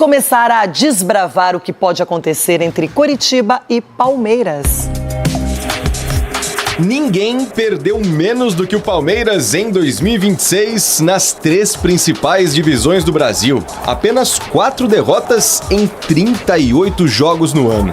Começar a desbravar o que pode acontecer entre Coritiba e Palmeiras. Ninguém perdeu menos do que o Palmeiras em 2026 nas 3 principais divisões do Brasil. Apenas 4 derrotas em 38 jogos no ano.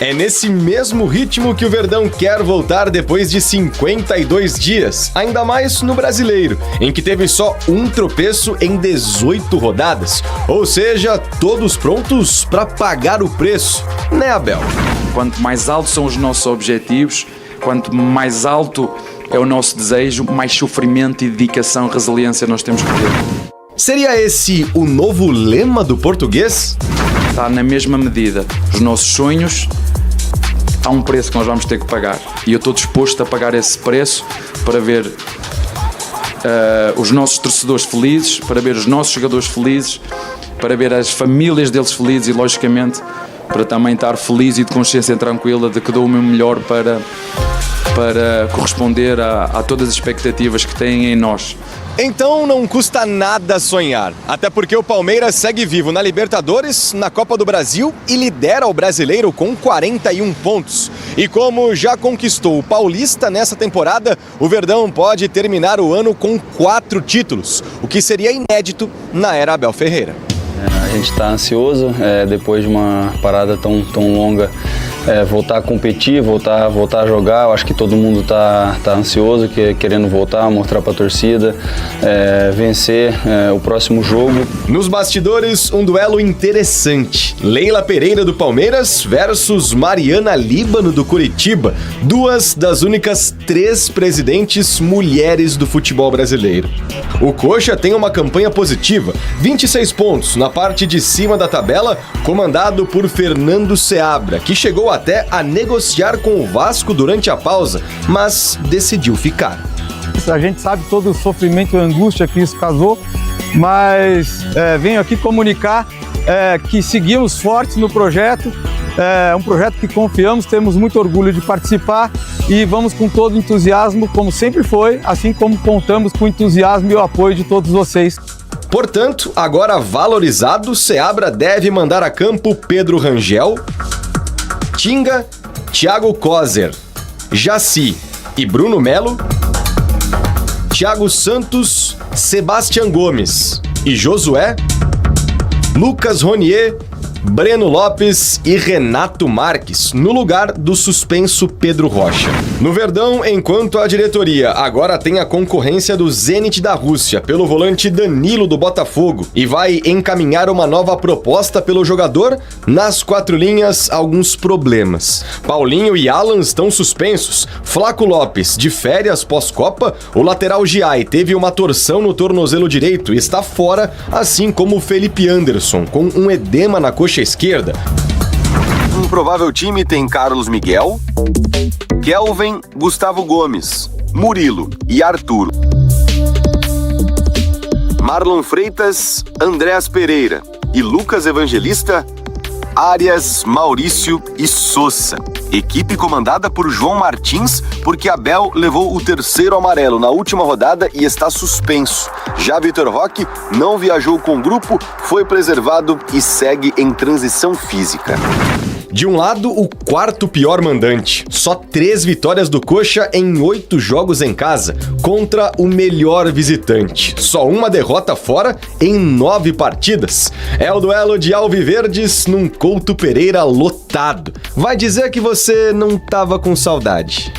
É nesse mesmo ritmo que o Verdão quer voltar depois de 52 dias, ainda mais no Brasileiro, em que teve só um tropeço em 18 rodadas. Ou seja, todos prontos para pagar o preço, né, Abel? Quanto mais altos são os nossos objetivos, quanto mais alto é o nosso desejo, mais sofrimento e dedicação, resiliência nós temos que ter. Seria esse o novo lema do português? Está na mesma medida. Os nossos sonhos, há um preço que nós vamos ter que pagar. E eu estou disposto a pagar esse preço para ver os nossos torcedores felizes, para ver os nossos jogadores felizes, para ver as famílias deles felizes e, logicamente, para também estar feliz e de consciência tranquila de que dou o meu melhor para corresponder a todas as expectativas que têm em nós. Então não custa nada sonhar, até porque o Palmeiras segue vivo na Libertadores, na Copa do Brasil e lidera o Brasileiro com 41 pontos. E como já conquistou o Paulista nessa temporada, o Verdão pode terminar o ano com 4 títulos, o que seria inédito na era Abel Ferreira. A gente está ansioso, depois de uma parada tão longa, voltar a competir, voltar a jogar. Eu acho que todo mundo tá ansioso, querendo voltar, mostrar para a torcida, vencer o próximo jogo. Nos bastidores, um duelo interessante. Leila Pereira do Palmeiras versus Mariana Líbano do Coritiba, 2 das únicas 3 presidentes mulheres do futebol brasileiro. O Coxa tem uma campanha positiva, 26 pontos na parte de cima da tabela, comandado por Fernando Seabra, que chegou até a negociar com o Vasco durante a pausa, mas decidiu ficar. A gente sabe todo o sofrimento e a angústia que isso causou, mas venho aqui comunicar que seguimos fortes no projeto, um projeto que confiamos, temos muito orgulho de participar e vamos com todo entusiasmo, como sempre foi, assim como contamos com o entusiasmo e o apoio de todos vocês. Portanto, agora valorizado, Seabra deve mandar a campo Pedro Rangel, Tinga, Thiago Kozer, Jaci e Bruno Melo, Thiago Santos, Sebastião Gomes e Josué, Lucas Ronier, Breno Lopes e Renato Marques, no lugar do suspenso Pedro Rocha. No Verdão, enquanto a diretoria agora tem a concorrência do Zenit da Rússia pelo volante Danilo do Botafogo e vai encaminhar uma nova proposta pelo jogador, nas 4 linhas alguns problemas. Paulinho e Alan estão suspensos, Flaco Lopes de férias pós-Copa, o lateral Giai teve uma torção no tornozelo direito e está fora, assim como o Felipe Anderson, com um edema na coxa esquerda. Um provável time tem Carlos Miguel, Kelvin, Gustavo Gomes, Murilo e Arthur. Marlon Freitas, Andréas Pereira e Lucas Evangelista, Arias, Maurício e Sousa. Equipe comandada por João Martins, porque Abel levou o 3º amarelo na última rodada e está suspenso. Já Vitor Roque não viajou com o grupo, foi preservado e segue em transição física. De um lado, o 4º pior mandante. Só 3 vitórias do Coxa em 8 jogos em casa, contra o melhor visitante. Só uma derrota fora em 9 partidas. É o duelo de Alviverdes num Couto Pereira lotado. Vai dizer que você não tava com saudade.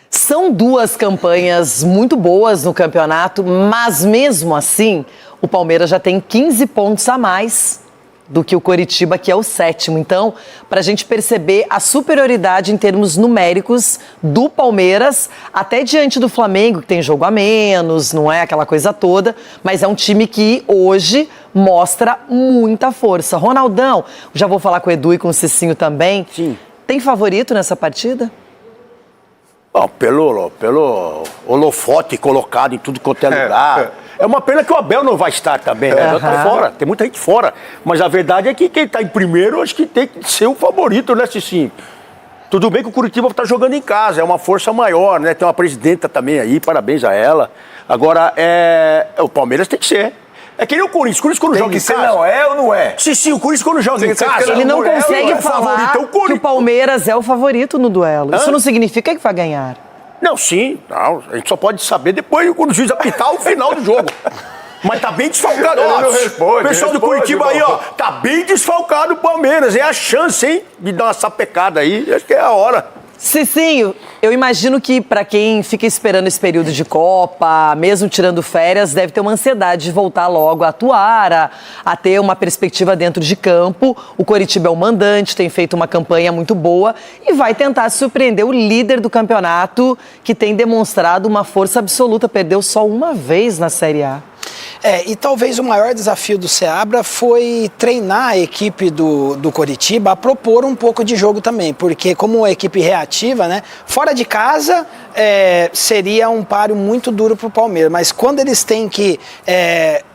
São 2 campanhas muito boas no campeonato, mas mesmo assim, o Palmeiras já tem 15 pontos a mais do que o Coritiba, que é o 7º. Então, para a gente perceber a superioridade em termos numéricos do Palmeiras, até diante do Flamengo, que tem jogo a menos, não é aquela coisa toda, mas é um time que hoje mostra muita força. Ronaldão, já vou falar com o Edu e com o Cicinho também. Sim. Tem favorito nessa partida? Bom, pelo holofote colocado em tudo quanto é lugar. É uma pena que o Abel não vai estar também, né? Já tá fora, tem muita gente fora. Mas a verdade é que quem tá em primeiro, acho que tem que ser o favorito, né, Cicinho? Tudo bem que o Curitiba tá jogando em casa, é uma força maior, né? Tem uma presidenta também aí, parabéns a ela. Agora, o Palmeiras tem que ser. É que nem o Corinthians quando joga em casa. Não é ou não é? Sim, o Corinthians quando joga em casa. Ele não consegue falar favorito, que o Palmeiras é o favorito no duelo. Isso não significa que vai ganhar. Não, sim. Não, a gente só pode saber depois quando o juiz apitar o final do jogo. Mas tá bem desfalcado. Ele não responde, o pessoal do Curitiba aí, ó, tá bem desfalcado o Palmeiras. É a chance, hein, de dar uma sapecada aí. Acho que é a hora. Cicinho, eu imagino que para quem fica esperando esse período de Copa, mesmo tirando férias, deve ter uma ansiedade de voltar logo a atuar, a ter uma perspectiva dentro de campo. O Coritiba é o mandante, tem feito uma campanha muito boa e vai tentar surpreender o líder do campeonato, que tem demonstrado uma força absoluta. Perdeu só uma vez na Série A. E talvez o maior desafio do Seabra foi treinar a equipe do Coritiba a propor um pouco de jogo também, porque como uma equipe reativa, né, fora de casa seria um páreo muito duro para o Palmeiras, mas quando eles têm que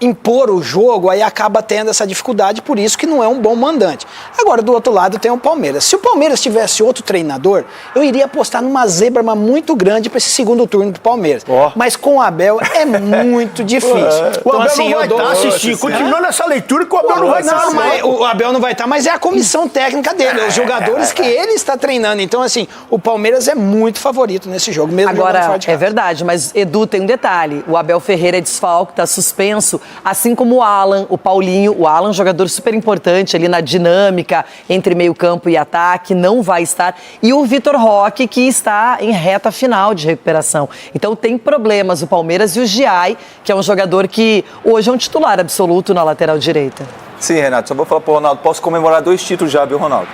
impor o jogo, aí acaba tendo essa dificuldade, por isso que não é um bom mandante. Agora, do outro lado tem o Palmeiras. Se o Palmeiras tivesse outro treinador, eu iria apostar numa zebra muito grande para esse segundo turno do Palmeiras. Mas com o Abel é muito difícil. O Abel não vai estar assistindo. Continuando essa leitura que o Abel não vai estar. O Abel não vai estar, mas é a comissão técnica dele, os jogadores que ele está treinando. Então, assim, o Palmeiras é muito favorito nesse jogo, mesmo agora, jogando fora de casa. É verdade, mas Edu, tem um detalhe. O Abel Ferreira é desfalque, está suspenso, assim como o Alan, o Paulinho. O Alan, jogador super importante ali na dinâmica entre meio campo e ataque, não vai estar. E o Vitor Roque, que está em reta final de recuperação. Então tem problemas o Palmeiras e o Giai, que é um jogador que hoje é um titular absoluto na lateral direita. Sim, Renato, só vou falar pro Ronaldo, posso comemorar 2 títulos já, viu, Ronaldo?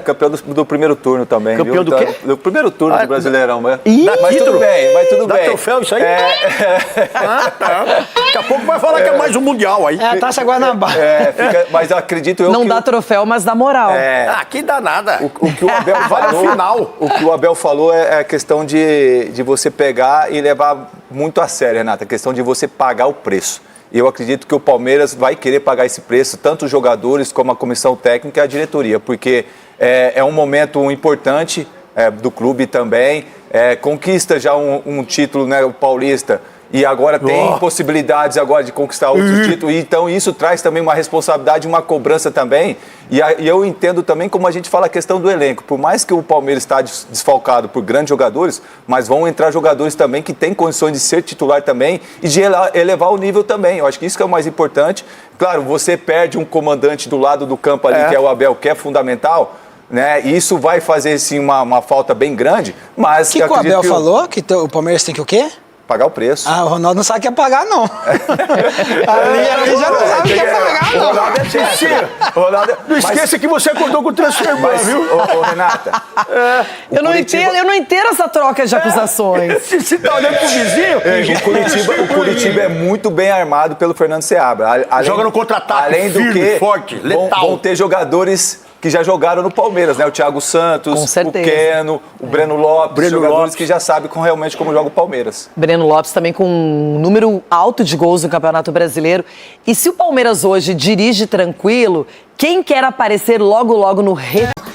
Campeão do primeiro turno também. Campeão viu? do quê? Do primeiro turno do Brasileirão. Mas título? tudo Dá bem. troféu isso aí? Tá. Daqui a pouco vai falar que é mais um Mundial aí. É a Taça Guanabara. Mas eu acredito Não dá troféu, mas dá moral. Aqui dá nada. O que o Abel falou, final. O que o Abel falou é a questão de você pegar e levar muito a sério, Renata, a questão de você pagar o preço. Eu acredito que o Palmeiras vai querer pagar esse preço, tanto os jogadores como a comissão técnica e a diretoria, porque é um momento importante do clube também, conquista já um título, né, o Paulista, e agora tem possibilidades agora de conquistar outros títulos, então isso traz também uma responsabilidade, uma cobrança também, e eu entendo também como a gente fala a questão do elenco, por mais que o Palmeiras está desfalcado por grandes jogadores, mas vão entrar jogadores também que têm condições de ser titular também e de elevar o nível também, eu acho que isso que é o mais importante. Claro, você perde um comandante do lado do campo ali, que é o Abel, que é fundamental, né? Isso vai fazer sim uma falta bem grande, mas... O que o Abel falou? Que o Palmeiras tem que o quê? Pagar o preço. O Ronaldo não sabe o que é pagar, não. Ali já não sabe o que é pagar, não. O Ronaldo é chefe. Não esqueça que você acordou com o transfer, viu? Renata. Eu não entendo essa troca de acusações. Você tá olhando pro vizinho? O Coritiba é muito bem armado pelo Fernando Seabra. Joga no contra-ataque, além do firme, que forte, letal. Vão ter jogadores que já jogaram no Palmeiras, né? O Thiago Santos, o Keno, o Breno Lopes, jogadores que já sabem realmente como joga o Palmeiras. Breno Lopes também com um número alto de gols no Campeonato Brasileiro. E se o Palmeiras hoje dirige tranquilo, quem quer aparecer logo no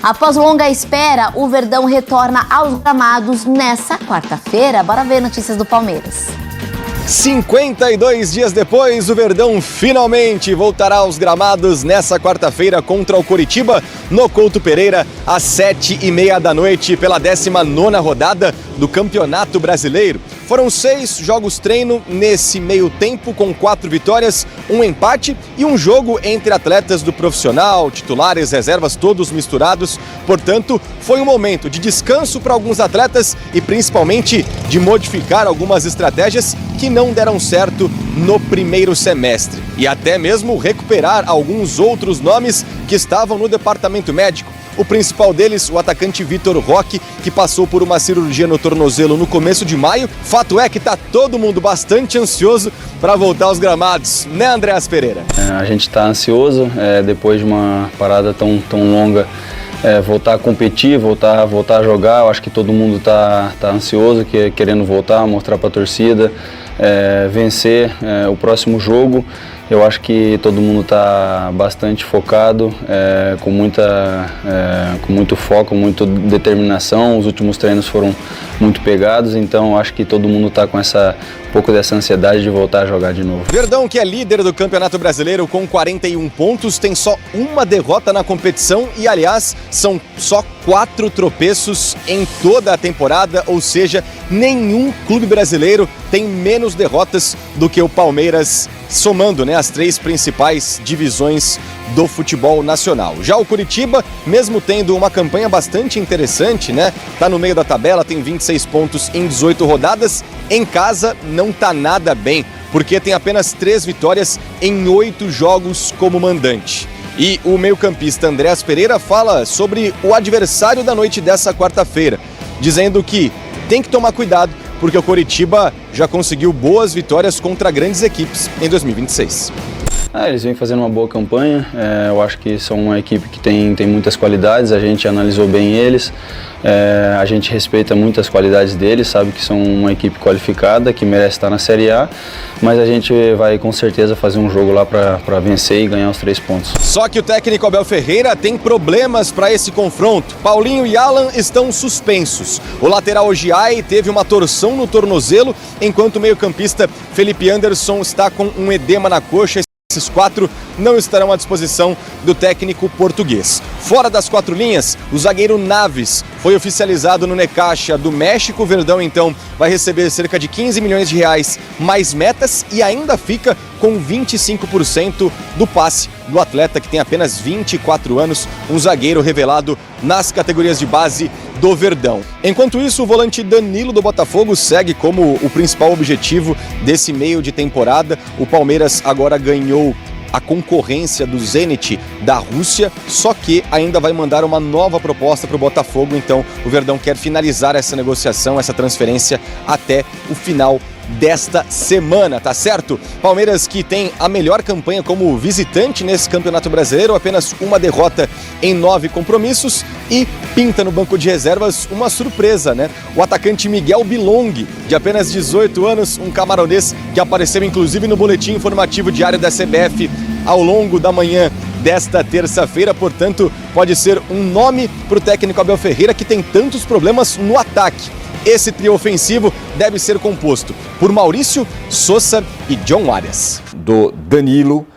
Após longa espera, o Verdão retorna aos gramados nessa quarta-feira. Bora ver notícias do Palmeiras. 52 dias depois, o Verdão finalmente voltará aos gramados nessa quarta-feira contra o Coritiba, no Couto Pereira, às 7h30 da noite, pela 19ª rodada do Campeonato Brasileiro. Foram 6 jogos treino nesse meio tempo, com 4 vitórias, 1 empate e um jogo entre atletas do profissional, titulares, reservas, todos misturados. Portanto, foi um momento de descanso para alguns atletas e principalmente de modificar algumas estratégias que não deram certo no primeiro semestre. E até mesmo recuperar alguns outros nomes que estavam no departamento médico. O principal deles, o atacante Vitor Roque, que passou por uma cirurgia no tornozelo no começo de maio. Fato é que está todo mundo bastante ansioso para voltar aos gramados, né, Andréas Pereira? A gente está ansioso, depois de uma parada tão longa, voltar a competir, voltar a jogar. Eu acho que todo mundo tá ansioso, querendo voltar, mostrar para a torcida, vencer o próximo jogo. Eu acho que todo mundo está bastante focado, com muito foco, muita determinação. Os últimos treinos foram muito pegados, então eu acho que todo mundo está com essa pouco dessa ansiedade de voltar a jogar de novo. Verdão, que é líder do Campeonato Brasileiro com 41 pontos, tem só uma derrota na competição e, aliás, são só 4 tropeços em toda a temporada, ou seja, nenhum clube brasileiro tem menos derrotas do que o Palmeiras, somando, né, as 3 principais divisões do futebol nacional. Já o Coritiba, mesmo tendo uma campanha bastante interessante, né, tá no meio da tabela, tem 26 pontos em 18 rodadas, em casa não tá nada bem, porque tem apenas 3 vitórias em 8 jogos como mandante. E o meio-campista Andréas Pereira fala sobre o adversário da noite dessa quarta-feira, dizendo que tem que tomar cuidado, porque o Coritiba já conseguiu boas vitórias contra grandes equipes em 2026. Eles vêm fazendo uma boa campanha, eu acho que são uma equipe que tem muitas qualidades, a gente analisou bem eles, a gente respeita muitas qualidades deles, sabe que são uma equipe qualificada, que merece estar na Série A, mas a gente vai com certeza fazer um jogo lá para vencer e ganhar os 3 pontos. Só que o técnico Abel Ferreira tem problemas para esse confronto. Paulinho e Alan estão suspensos. O lateral Giai teve uma torção no tornozelo, enquanto o meio-campista Felipe Anderson está com um edema na coxa. Esses 4 não estarão à disposição do técnico português. Fora das 4 linhas, o zagueiro Naves foi oficializado no Necaxa do México. O Verdão, então, vai receber cerca de 15 milhões de reais mais metas e ainda fica com 25% do passe do atleta, que tem apenas 24 anos, um zagueiro revelado nas categorias de base do Verdão. Enquanto isso, o volante Danilo do Botafogo segue como o principal objetivo desse meio de temporada. O Palmeiras agora ganhou a concorrência do Zenit da Rússia, só que ainda vai mandar uma nova proposta para o Botafogo, então o Verdão quer finalizar essa negociação, essa transferência até o final desta semana, tá certo? Palmeiras que tem a melhor campanha como visitante nesse Campeonato Brasileiro, apenas uma derrota em 9 compromissos e pinta no banco de reservas uma surpresa, né? O atacante Miguel Bilong, de apenas 18 anos, um camaronês que apareceu inclusive no boletim informativo diário da CBF ao longo da manhã desta terça-feira, portanto, pode ser um nome para o técnico Abel Ferreira, que tem tantos problemas no ataque. Esse trio ofensivo deve ser composto por Maurício, Sousa e John Arias. Do Danilo,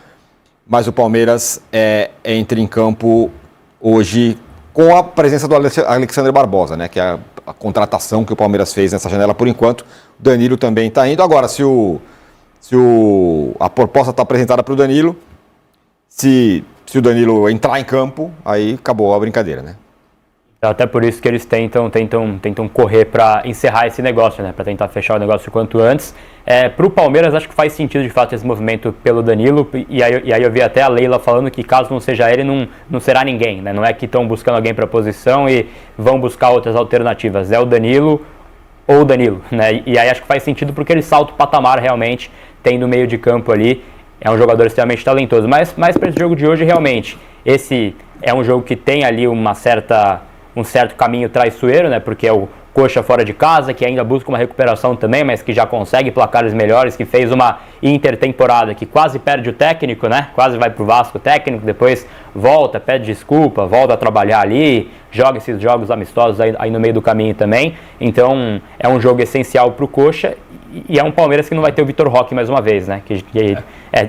mas o Palmeiras entra em campo hoje com a presença do Alexandre Barbosa, né? Que é a contratação que o Palmeiras fez nessa janela por enquanto. O Danilo também está indo. Agora, se a proposta está apresentada para o Danilo, se o Danilo entrar em campo, aí acabou a brincadeira, né? Até por isso que eles tentam correr para encerrar esse negócio, né? Para tentar fechar o negócio o quanto antes. Para o Palmeiras, acho que faz sentido de fato esse movimento pelo Danilo. E aí eu vi até a Leila falando que caso não seja ele, não será ninguém, né? Não é que estão buscando alguém para a posição e vão buscar outras alternativas. É o Danilo ou o Danilo, né? E aí acho que faz sentido porque ele salta o patamar realmente, tem no meio de campo ali. É um jogador extremamente talentoso. Mas para esse jogo de hoje, realmente, esse é um jogo que tem ali um certo caminho traiçoeiro, né? Porque é o Coxa fora de casa, que ainda busca uma recuperação também, mas que já consegue placares melhores, que fez uma intertemporada, que quase perde o técnico, né? Quase vai pro Vasco o técnico, depois volta, pede desculpa, volta a trabalhar ali, joga esses jogos amistosos aí no meio do caminho também. Então, é um jogo essencial pro Coxa e é um Palmeiras que não vai ter o Vitor Roque mais uma vez, né?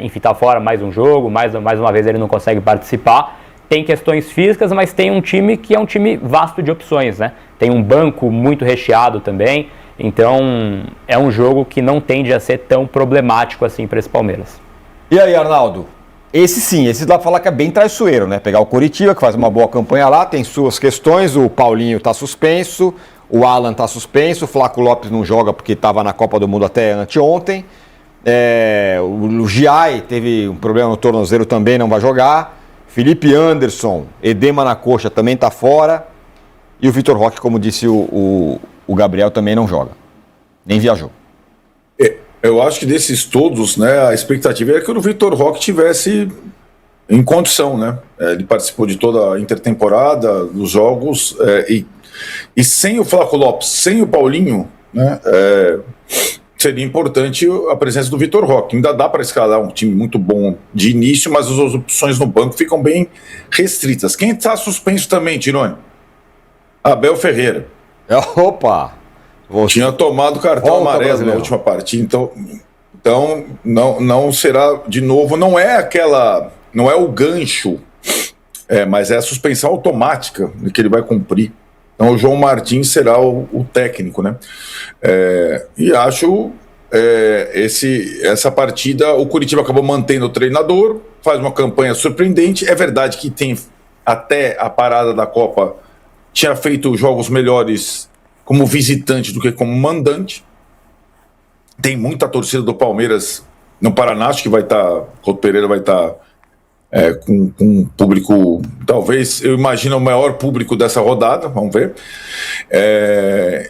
Enfim, tá fora mais um jogo, mais uma vez ele não consegue participar. Tem questões físicas, mas tem um time que é um time vasto de opções, né? Tem um banco muito recheado também, então é um jogo que não tende a ser tão problemático assim para esse Palmeiras. E aí, Arnaldo? Esse dá pra falar que é bem traiçoeiro, né? Pegar o Coritiba, que faz uma boa campanha lá, tem suas questões, o Paulinho tá suspenso, o Alan tá suspenso, o Flaco Lopes não joga porque estava na Copa do Mundo até anteontem, o Giai teve um problema no tornozelo, também não vai jogar. Felipe Anderson, edema na coxa, também está fora. E o Vitor Roque, como disse o Gabriel, também não joga. Nem viajou. Eu acho que desses todos, né, a expectativa é que o Vitor Roque tivesse em condição, né? Ele participou de toda a intertemporada, dos jogos, e sem o Flaco Lopes, sem o Paulinho, né, seria importante a presença do Vitor Roque. Ainda dá para escalar um time muito bom de início, mas as opções no banco ficam bem restritas. Quem está suspenso também, Tirone? Abel Ferreira. Opa! Tinha tomado cartão Volta, amarelo na brasileiro. última partida, então não será de novo, não é o gancho, mas é a suspensão automática que ele vai cumprir. Então o João Martins será o técnico, né? E acho essa partida, o Coritiba acabou mantendo o treinador, faz uma campanha surpreendente. É verdade que tem até a parada da Copa, tinha feito jogos melhores como visitante do que como mandante. Tem muita torcida do Palmeiras no Paraná, acho que vai estar, Couto Pereira vai estar com um público, talvez, eu imagino o maior público dessa rodada, vamos ver.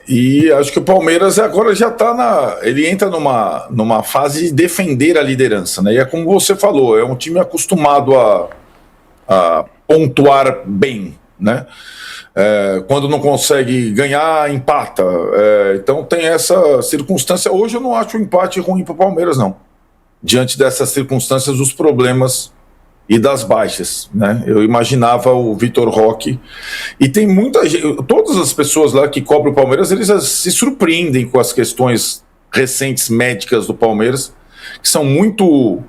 E acho que o Palmeiras agora já está ele entra numa fase de defender a liderança, né? E é como você falou, é um time acostumado a pontuar bem, né? Quando não consegue ganhar, empata. Então tem essa circunstância. Hoje eu não acho o empate ruim para o Palmeiras, não. Diante dessas circunstâncias, dos problemas e das baixas, né? Eu imaginava o Vitor Roque. E tem muita gente, todas as pessoas lá que cobrem o Palmeiras, eles se surpreendem com as questões recentes médicas do Palmeiras, que são muito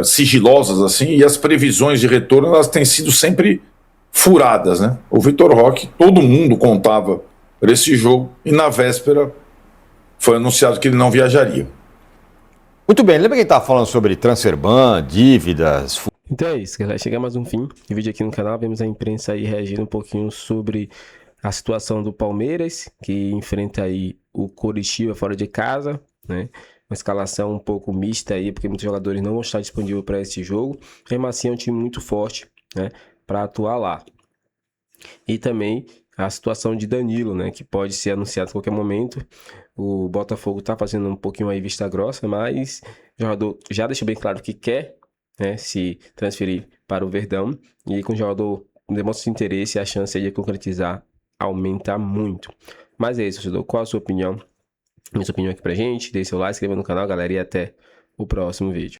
sigilosas, assim, e as previsões de retorno, elas têm sido sempre furadas, né? O Vitor Roque, todo mundo contava por esse jogo, e na véspera foi anunciado que ele não viajaria. Muito bem, lembra que a gente estava falando sobre transferban, dívidas? Então é isso, galera. Chega mais um fim de vídeo aqui no canal. Vemos a imprensa aí reagindo um pouquinho sobre a situação do Palmeiras, que enfrenta aí o Coritiba fora de casa, né? Uma escalação um pouco mista aí, porque muitos jogadores não vão estar disponíveis para esse jogo. Mesmo assim, é um time muito forte, né, para atuar lá. E também a situação de Danilo, né, que pode ser anunciado a qualquer momento. O Botafogo está fazendo um pouquinho aí vista grossa, mas o jogador já deixou bem claro que quer, né, se transferir para o Verdão. E com o jogador demonstra interesse, a chance de concretizar aumenta muito. Mas é isso, torcedor. Qual a sua opinião? Minha opinião aqui pra gente. Deixe seu like, se inscreva no canal, galera, e até o próximo vídeo.